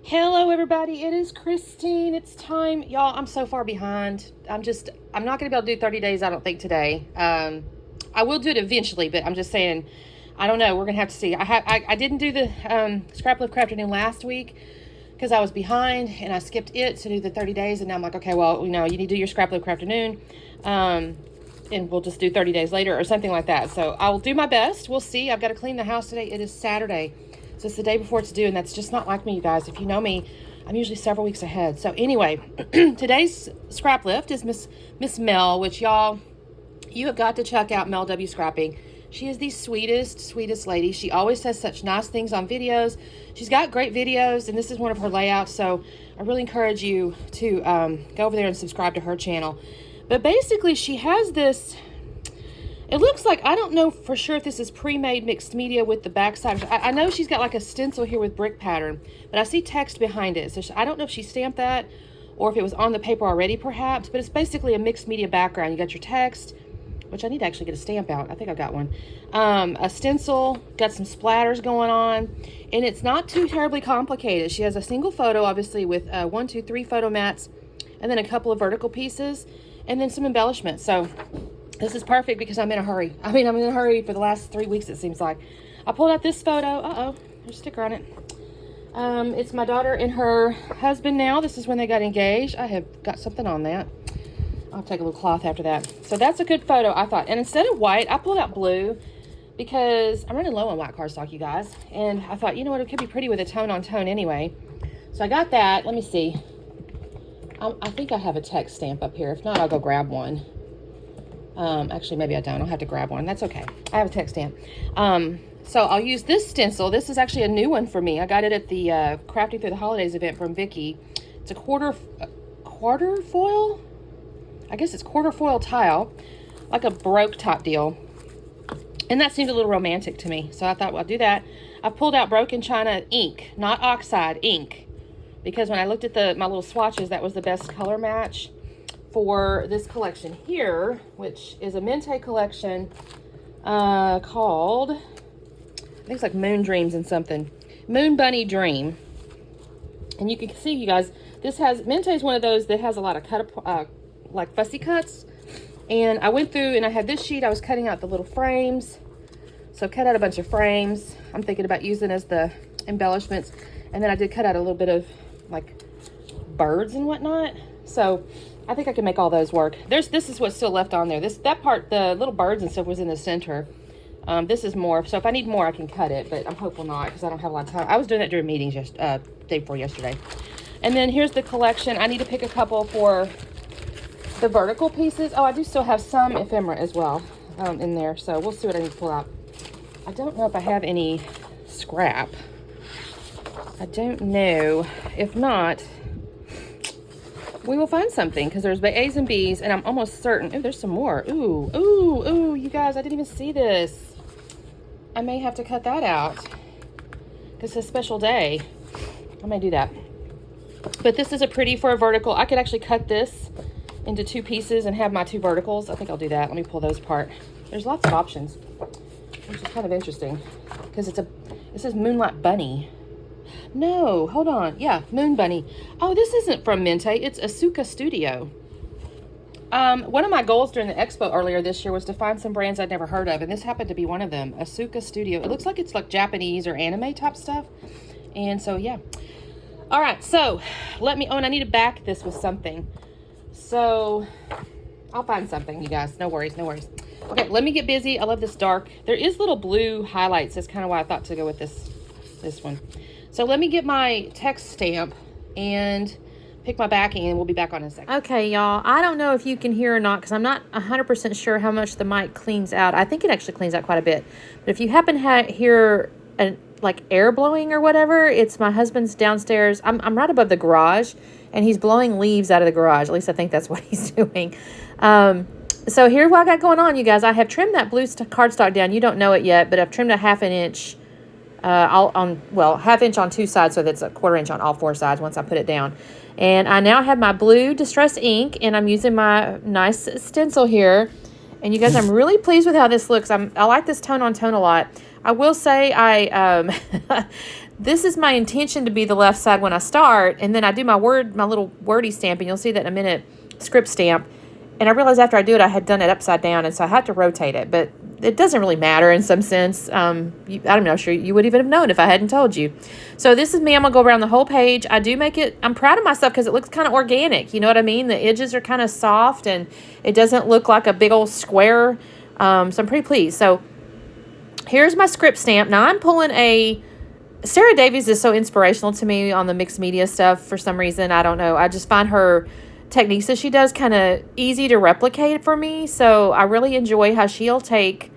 Hello everybody, it is Kristen. It's time. Y'all, I'm so far behind. I'm not going to be able to do 30 days, I don't think, today. I will do it eventually, but I'm just saying, I don't know. We're going to have to see. I didn't do the Scraplift Crafternoon last week because I was behind and I skipped it to do the 30 days. And now I'm like, okay, well, you need to do your Scraplift Crafternoon. And we'll just do 30 days later or something like that. So I'll do my best. We'll see. I've got to clean the house today. It is Saturday. So it's the day before it's due, and that's just not like me, you guys. If you know me, I'm usually several weeks ahead. So anyway, today's scrap lift is Miss Mel, which y'all, you have got to check out Mel W. Scrapping. She is the sweetest lady. She always says such nice things on videos. She's got great videos, and this is one of her layouts. So I really encourage you to go over there and subscribe to her channel. But basically, she has this... It looks like, I don't know for sure if this is pre-made mixed media with the backside. I know she's got like a stencil here with brick pattern, but I see text behind it. So I don't know if she stamped that or if it was on the paper already perhaps, but it's basically a mixed media background. You got your text, which I need to actually get a stamp out. I think I got one. A stencil, got some splatters going on, and it's not too terribly complicated. She has a single photo, obviously, with 1, 2, 3 photo mats, and then a couple of vertical pieces, and then some embellishments. So this is perfect because I'm in a hurry. I'm in a hurry for the last 3 weeks, it seems like. I pulled out this photo. There's a sticker on it. It's my daughter and her husband now. This is when they got engaged. I have got something on that. I'll take a little cloth after that. So that's a good photo, I thought. And instead of white, I pulled out blue because I'm running low on white cardstock, you guys. And I thought, you know what, it could be pretty with a tone on tone anyway. So I got that. Let me see. I think I have a text stamp up here. If not, I'll go grab one. Actually, maybe I don't. I'll have to grab one. That's okay. I have a text stamp. So I'll use this stencil. This is actually a new one for me. I got it at the Crafting Through the Holidays event from Vicky. It's a quarter foil. I guess it's quarter foil tile, like a broke top deal. And that seemed a little romantic to me. So I thought, well, I'll do that. I pulled out Broken China ink, not oxide, ink. Because when I looked at my little swatches, that was the best color match for this collection here, which is a Mente collection called, I think it's like Moon Dreams and something. Moon Bunny Dream. And you can see, you guys, this has, Mente is one of those that has a lot of like fussy cuts. And I went through and I had this sheet, I was cutting out the little frames. So cut out a bunch of frames. I'm thinking about using as the embellishments. And then I did cut out a little bit of like birds and whatnot. So I think I can make all those work. This is what's still left on there. That part, the little birds and stuff, was in the center. This is more. So if I need more, I can cut it, but I'm hopeful not because I don't have a lot of time. I was doing that during meetings day before yesterday. And then here's the collection. I need to pick a couple for the vertical pieces. Oh, I do still have some ephemera as well in there. So we'll see what I need to pull out. I don't know if I have any scrap. I don't know. If not, we will find something because there's A's and B's, and I'm almost certain. Oh, there's some more. Ooh, you guys, I didn't even see this. I may have to cut that out because it's a special day. I may do that. But this is a pretty for a vertical. I could actually cut this into 2 pieces and have my 2 verticals. I think I'll do that. Let me pull those apart. There's lots of options, which is kind of interesting because it says Moonlight Bunny. No, hold on. Yeah, Moon Bunny. Oh, this isn't from Mente. It's Asuka Studio. One of my goals during the expo earlier this year was to find some brands I'd never heard of, and this happened to be one of them, Asuka Studio. It looks like it's like Japanese or anime type stuff. And so, yeah. All right, so and I need to back this with something. So I'll find something, you guys. No worries. Okay, let me get busy. I love this dark. There is little blue highlights. That's kind of why I thought to go with this one. So let me get my text stamp and pick my backing, and we'll be back on in a second. Okay, y'all. I don't know if you can hear or not because I'm not 100% sure how much the mic cleans out. I think it actually cleans out quite a bit. But if you happen to hear like air blowing or whatever, it's my husband's downstairs. I'm right above the garage, and he's blowing leaves out of the garage. At least I think that's what he's doing. So here's what I got going on, you guys. I have trimmed that blue cardstock down. You don't know it yet, but I've trimmed a 1/2 inch. Half inch on 2 sides, so that's a 1/4 inch on all 4 sides once I put it down. And I now have my blue distress ink, and I'm using my nice stencil here. And you guys, I'm really pleased with how this looks. I like this tone on tone a lot. I will say this is my intention to be the left side when I start, and then I do my little wordy stamp, and you'll see that in a minute, script stamp. And I realized after I do it, I had done it upside down, and so I had to rotate it. But it doesn't really matter in some sense. I'm not sure you would even have known if I hadn't told you. So this is me. I'm going to go around the whole page. I do make it, I'm proud of myself because it looks kind of organic. You know what I mean? The edges are kind of soft, and it doesn't look like a big old square. So I'm pretty pleased. So here's my script stamp. Now I'm pulling Sarah Davies is so inspirational to me on the mixed media stuff for some reason. I don't know. I just find her techniques that she does kind of easy to replicate for me. So I really enjoy how she'll take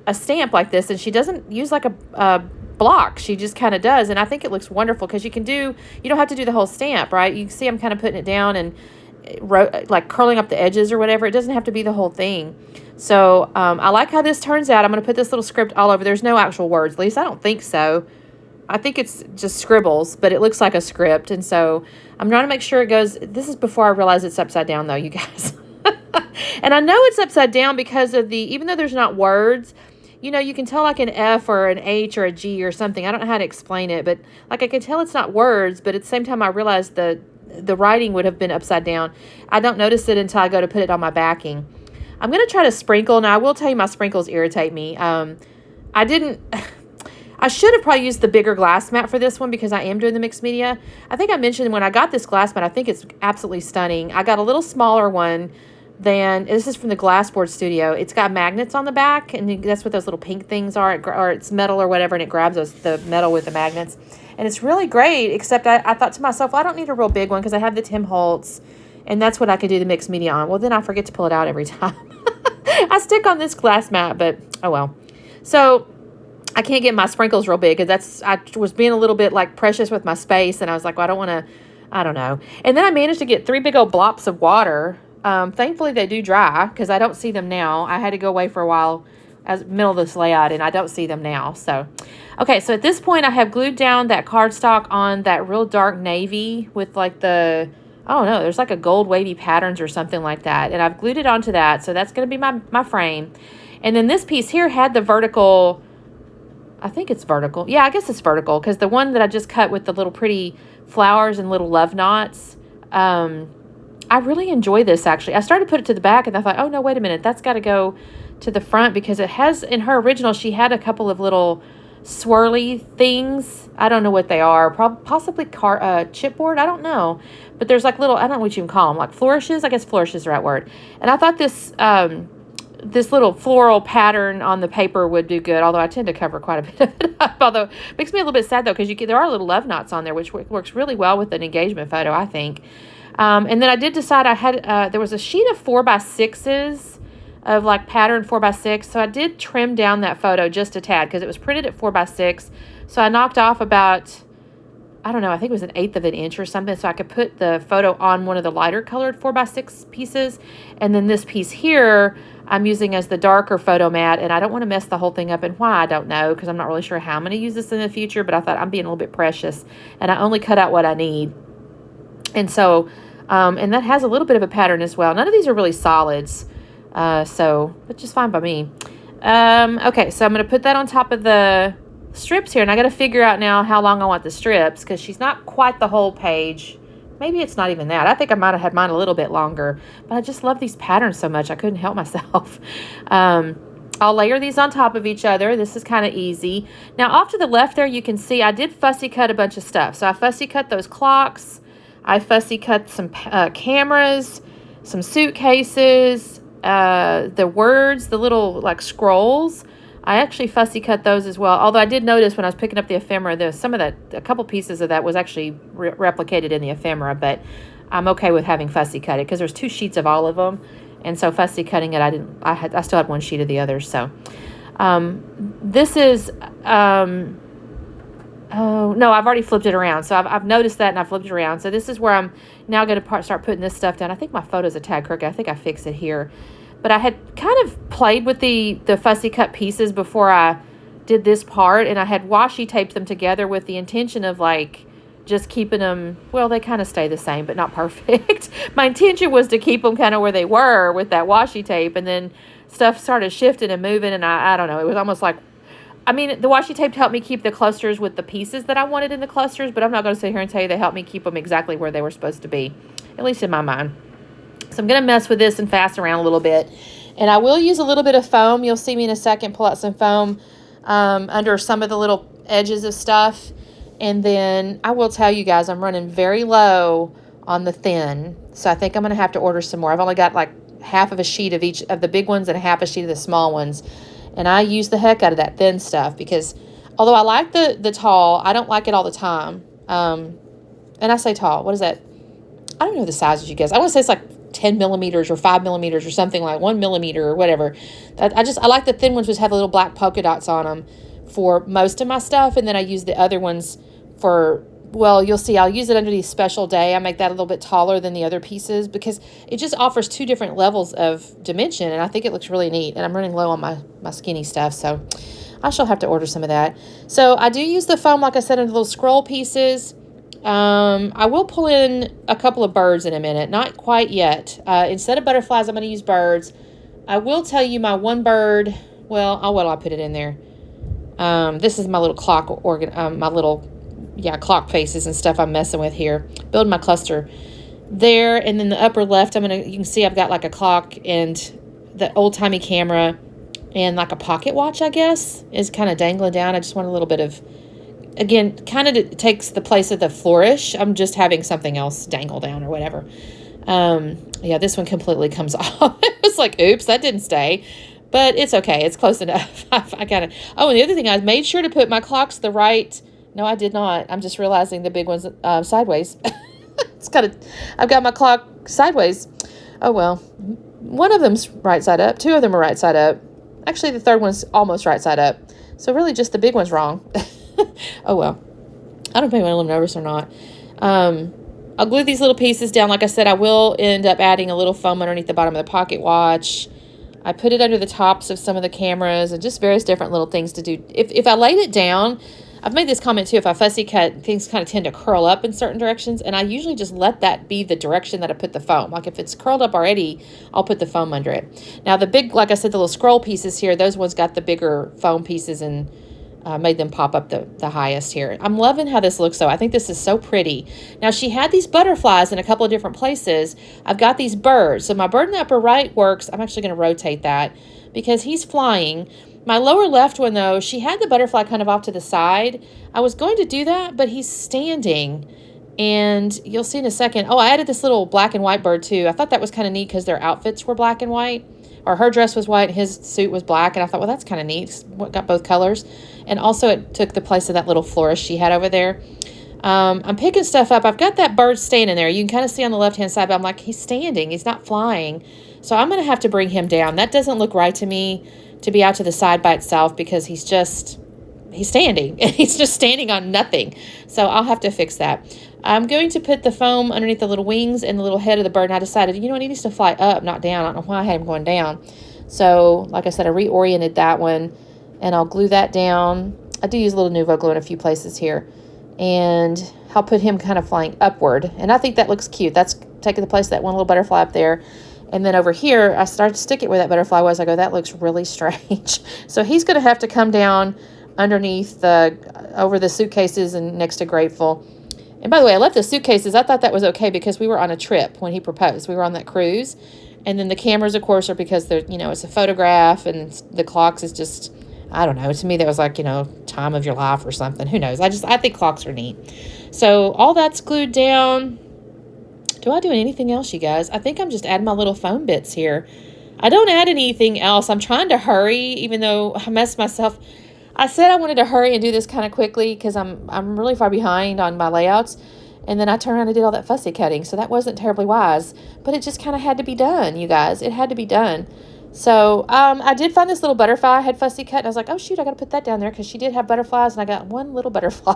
a stamp like this, and she doesn't use like a block. She just kind of does. And I think it looks wonderful because you don't have to do the whole stamp, right? You can see I'm kind of putting it down and like curling up the edges or whatever. It doesn't have to be the whole thing. So I like how this turns out. I'm going to put this little script all over. There's no actual words, at least I don't think so. I think it's just scribbles, but it looks like a script. And so I'm trying to make sure it goes. This is before I realize it's upside down, though, you guys. And I know it's upside down because of even though there's not words, you can tell like an F or an H or a G or something. I don't know how to explain it, but like I can tell it's not words, but at the same time I realized the writing would have been upside down. I don't notice it until I go to put it on my backing. I'm going to try to sprinkle. Now, I will tell you my sprinkles irritate me. I should have probably used the bigger glass mat for this one because I am doing the mixed media. I think I mentioned when I got this glass mat, I think it's absolutely stunning. I got a little smaller one this is from the Glassboard Studio. It's got magnets on the back, and that's what those little pink things are, or it's metal or whatever, and it grabs the metal with the magnets. And it's really great, except I thought to myself, well, I don't need a real big one because I have the Tim Holtz, and that's what I could do the mixed media on. Well, then I forget to pull it out every time. I stick on this glass mat, but oh well. So I can't get my sprinkles real big because I was being a little bit like precious with my space, and I was like, well, I don't know. And then I managed to get 3 big old blops of water. Thankfully they do dry because I don't see them now. I had to go away for a while as middle of this layout, and I don't see them now. So, okay. So at this point I have glued down that cardstock on that real dark navy with like I don't know, there's like a gold wavy patterns or something like that. And I've glued it onto that. So that's going to be my frame. And then this piece here had the vertical, I think it's vertical. Yeah, I guess it's vertical because the one that I just cut with the little pretty flowers and little love knots, I really enjoy this actually. I started to put it to the back and I thought, oh no, wait a minute. That's got to go to the front because it has, in her original, she had a couple of little swirly things. I don't know what they are. Possibly chipboard. I don't know. But there's like little, I don't know what you can call them, like flourishes. I guess flourish is the right word. And I thought this little floral pattern on the paper would do good, although I tend to cover quite a bit of it up. Although it makes me a little bit sad though, because there are little love knots on there, which works really well with an engagement photo, I think. And then I did decide there was a sheet of 4x6s of like pattern 4x6. So I did trim down that photo just a tad because it was printed at 4x6. So I knocked off about, I don't know, I think it was 1/8 of an inch or something. So I could put the photo on one of the lighter colored 4x6 pieces. And then this piece here, I'm using as the darker photo mat. And I don't want to mess the whole thing up. And why, I don't know, because I'm not really sure how I'm going to use this in the future. But I thought I'm being a little bit precious. And I only cut out what I need. And so, and that has a little bit of a pattern as well. None of these are really solids. Which is fine by me. Okay, so I'm going to put that on top of the strips here. And I got to figure out now how long I want the strips because she's not quite the whole page. Maybe it's not even that. I think I might have had mine a little bit longer. But I just love these patterns so much. I couldn't help myself. I'll layer these on top of each other. This is kind of easy. Now, off to the left there, you can see I did fussy cut a bunch of stuff. So I fussy cut those clocks. I fussy cut some cameras, some suitcases, the words, the little like scrolls. I actually fussy cut those as well. Although I did notice when I was picking up the ephemera, a couple pieces of that was actually replicated in the ephemera, but I'm okay with having fussy cut it because there's 2 sheets of all of them. And so fussy cutting it, I still had 1 sheet of the others. So, this is, oh, no, I've already flipped it around. So I've noticed that and I flipped it around. So this is where I'm now going to start putting this stuff down. I think my photo's a tad crooked. I think I fixed it here. But I had kind of played with the fussy cut pieces before I did this part. And I had washi taped them together with the intention of like just keeping them, well, they kind of stay the same, but not perfect. My intention was to keep them kind of where they were with that washi tape and then stuff started shifting and moving, and I don't know. It was almost like, I mean, the washi tape helped me keep the clusters with the pieces that I wanted in the clusters, but I'm not going to sit here and tell you they helped me keep them exactly where they were supposed to be, at least in my mind. So I'm going to mess with this and fast around a little bit. And I will use a little bit of foam. You'll see me in a second pull out some foam under some of the little edges of stuff. And then I will tell you guys, I'm running very low on the thin. So I think I'm going to have to order some more. I've only got like half of a sheet of each of the big ones and half a sheet of the small ones. And I use the heck out of that thin stuff because although I like the tall, I don't like it all the time. And I say tall. What is that? I don't know the sizes, you guys. I want to say it's like 10 millimeters or 5 millimeters or something, like 1 millimeter or whatever. I like the thin ones which have little black polka dots on them for most of my stuff. And then I use the other ones for, well, you'll see, I'll use it underneath special day. I make that a little bit taller than the other pieces because it just offers two different levels of dimension. And I think it looks really neat. And I'm running low on my skinny stuff. So I shall have to order some of that. So I do use the foam, like I said, in the little scroll pieces. I will pull in a couple of birds in a minute. Not quite yet. Instead of butterflies, I'm going to use birds. I will tell you my one bird. Well, I'll put it in there. This is my little clock clock faces and stuff I'm messing with here. Building my cluster there, and then the upper left, you can see I've got like a clock and the old timey camera and like a pocket watch, I guess, is kind of dangling down. I just want a little bit of, again, kind of takes the place of the flourish. I'm just having something else dangle down or whatever. Yeah, this one completely comes off. It was like, oops, that didn't stay. But it's okay. It's close enough. I got it. Oh, and the other thing, I made sure to put my clocks the right. No, I did not. I'm just realizing the big one's sideways. I've got my clock sideways. Oh, well. One of them's right side up. Two of them are right side up. Actually, the third one's almost right side up. So really just the big one's wrong. Oh, well. I don't know if I'm a little nervous or not. I'll glue these little pieces down. Like I said, I will end up adding a little foam underneath the bottom of the pocket watch. I put it under the tops of some of the cameras and just various different little things to do. If I laid it down, I've made this comment too, if I fussy cut, things kind of tend to curl up in certain directions, and I usually just let that be the direction that I put the foam. Like if it's curled up already, I'll put the foam under it. Now the big, like I said, the little scroll pieces here, those ones got the bigger foam pieces and made them pop up the highest here. I'm loving how this looks though. I think this is so pretty. Now she had these butterflies in a couple of different places. I've got these birds. So my bird in the upper right works. I'm actually going to rotate that because he's flying. My lower left one though, she had the butterfly kind of off to the side. I was going to do that, but he's standing. And you'll see in a second. Oh, I added this little black and white bird too. I thought that was kind of neat because their outfits were black and white. Or her dress was white, his suit was black. And I thought, well, that's kind of neat. Got both colors. And also it took the place of that little flourish she had over there. I'm picking stuff up. I've got that bird standing there. You can kind of see on the left-hand side, but I'm like, he's standing. He's not flying. So I'm going to have to bring him down. That doesn't look right to me to be out to the side by itself because he's standing. He's just standing on nothing. So I'll have to fix that. I'm going to put the foam underneath the little wings and the little head of the bird. And I decided, he needs to fly up, not down. I don't know why I had him going down. So like I said, I reoriented that one. And I'll glue that down. I do use a little Nuvo glue in a few places here. And I'll put him kind of flying upward. And I think that looks cute. That's taking the place of that one little butterfly up there. And then over here, I started to stick it where that butterfly was. I go, that looks really strange. So he's going to have to come down underneath over the suitcases and next to Grateful. And by the way, I left the suitcases. I thought that was okay because we were on a trip when he proposed. We were on that cruise. And then the cameras, of course, are because they're, it's a photograph and the clocks is just... I don't know. To me, that was like, time of your life or something. Who knows? I think clocks are neat. So all that's glued down. Do I do anything else, you guys? I think I'm just adding my little foam bits here. I don't add anything else. I'm trying to hurry, even though I messed myself. I said I wanted to hurry and do this kind of quickly because I'm really far behind on my layouts. And then I turned around and did all that fussy cutting. So that wasn't terribly wise. But it just kind of had to be done, you guys. It had to be done. So I did find this little butterfly I had fussy cut, and I was like, oh, shoot, I got to put that down there because she did have butterflies, and I got one little butterfly.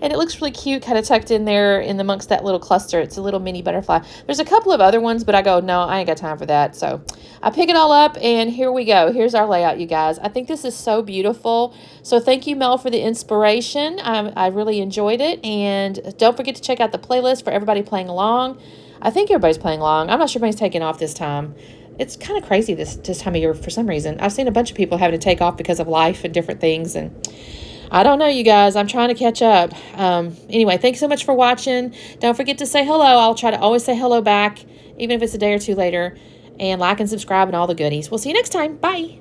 And it looks really cute, kind of tucked in there in amongst that little cluster. It's a little mini butterfly. There's a couple of other ones, but I go, no, I ain't got time for that. So I pick it all up, and here we go. Here's our layout, you guys. I think this is so beautiful. So thank you, Mel, for the inspiration. I really enjoyed it, and don't forget to check out the playlist for everybody playing along. I think everybody's playing along. I'm not sure if anybody's taking off this time. it's kind of crazy this time of year for some reason. I've seen a bunch of people having to take off because of life and different things, and I don't know, you guys. I'm trying to catch up. Anyway, thanks so much for watching. Don't forget to say hello. I'll try to always say hello back, even if it's a day or two later. And like and subscribe and all the goodies. We'll see you next time. Bye.